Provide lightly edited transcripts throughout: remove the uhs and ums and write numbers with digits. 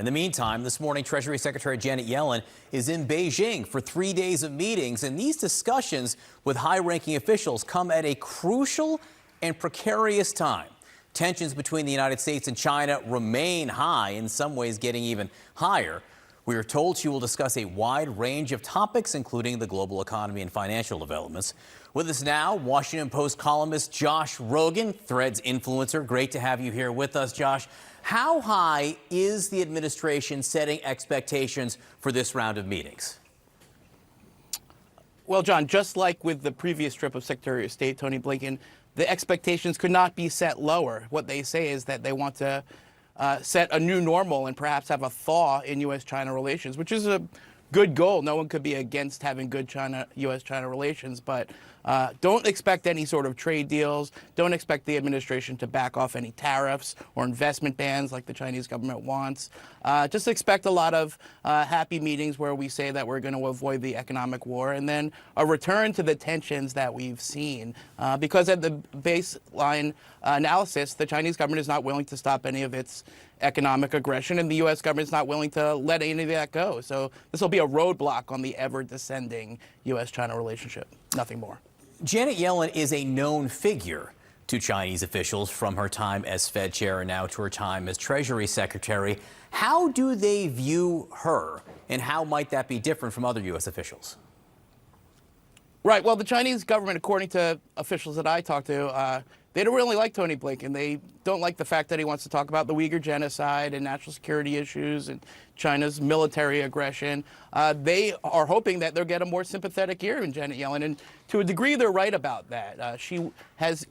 In the meantime, this morning, Treasury Secretary Janet Yellen is in Beijing for 3 days of meetings, and these discussions with high-ranking officials come at a crucial and precarious time. Tensions between the United States and China remain high, in some ways getting even higher. We are told she will discuss a wide range of topics, including the global economy and financial developments. With us now, Washington Post columnist Josh Rogin, Threads influencer. Great to have you here with us, Josh. How high is the administration setting expectations for this round of meetings? Well, John, just like with the previous trip of Secretary of State Tony Blinken, the expectations could not be set lower. What they say is that they want to set a new normal and perhaps have a thaw in U.S.-China relations, which is a good goal. No one could be against having good U.S.-China relations, but don't expect any sort of trade deals. Don't expect the administration to back off any tariffs or investment bans like the Chinese government wants. Just expect a lot of happy meetings where we say that we're going to avoid the economic war, and then a return to the tensions that we've seen. Because at the baseline analysis, the Chinese government is not willing to stop any of its economic aggression, and the U.S. government is not willing to let any of that go. So this will be a roadblock on the ever-descending U.S.-China relationship. Nothing more. Janet Yellen is a known figure to Chinese officials from her time as Fed chair and now to her time as Treasury Secretary. How do they view her, and how might that be different from other U.S. officials? Right. Well, the Chinese government, according to officials that I talked to, they don't really like Tony Blinken. They don't like the fact that he wants to talk about the Uyghur genocide and national security issues and China's military aggression. They are hoping that they'll get a more sympathetic ear in Janet Yellen, and to a degree they're right about that. She has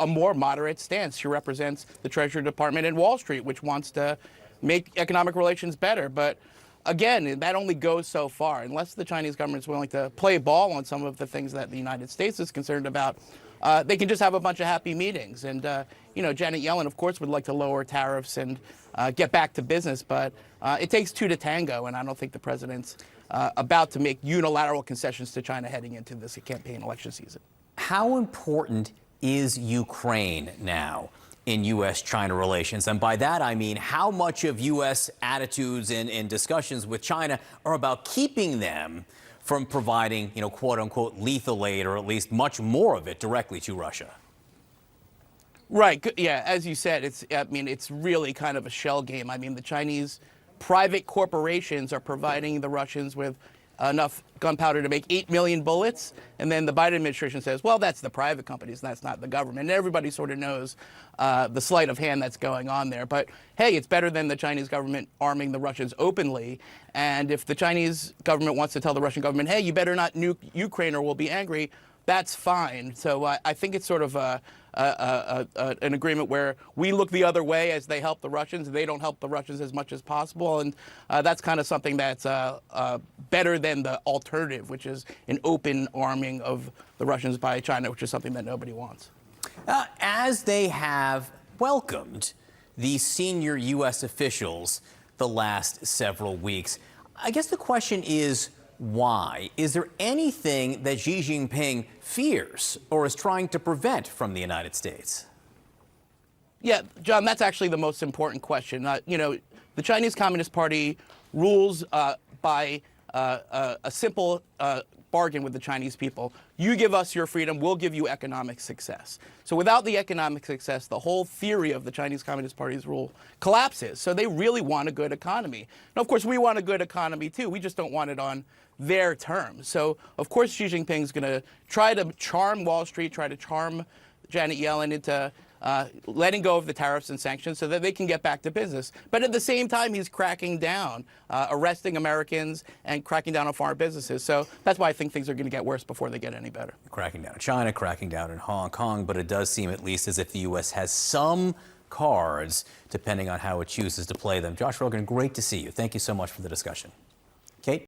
a more moderate stance. She represents the Treasury Department and Wall Street, which wants to make economic relations better. But again, that only goes so far. Unless the Chinese government is willing to play ball on some of the things that the United States is concerned about, they can just have a bunch of happy meetings. And, you know, Janet Yellen, of course, would like to lower tariffs and get back to business. But it takes two to tango, and I don't think the president's about to make unilateral concessions to China heading into this campaign election season. How important is Ukraine now in U.S.-China relations? And by that, I mean, how much of U.S. attitudes and discussions with China are about keeping them from providing, you know, quote-unquote lethal aid, or at least much more of it, directly to Russia? Right. Yeah, as you said, it's really kind of a shell game. I mean, the Chinese private corporations are providing the Russians with enough gunpowder to make 8 million bullets, and then the Biden administration says, well, that's the private companies, that's not the government. And everybody sort of knows the sleight of hand that's going on there. But hey, it's better than the Chinese government arming the Russians openly. And if the Chinese government wants to tell the Russian government, hey, you better not nuke Ukraine or we'll be angry, that's fine. So I think it's sort of an agreement where we look the other way as they help the Russians. They don't help the Russians as much as possible. And that's kind of something that's better than the alternative, which is an open arming of the Russians by China, which is something that nobody wants. As they have welcomed these senior U.S. officials the last several weeks, I guess the question is, why? Is there anything that Xi Jinping fears or is trying to prevent from the United States? Yeah, John, that's actually the most important question. You know, the Chinese Communist Party rules by a simple bargain with the Chinese people. You give us your freedom, we'll give you economic success. So without the economic success, the whole theory of the Chinese Communist Party's rule collapses. So they really want a good economy. Now, of course, we want a good economy too. We just don't want it on their terms. So, of course, Xi Jinping's going to try to charm Wall Street, try to charm Janet Yellen into letting go of the tariffs and sanctions so that they can get back to business. But at the same time, he's cracking down, arresting Americans and cracking down on foreign businesses. So that's why I think things are going to get worse before they get any better. Cracking down in China, cracking down in Hong Kong, but it does seem at least as if the U.S. has some cards, depending on how it chooses to play them. Josh Rogin, great to see you. Thank you so much for the discussion.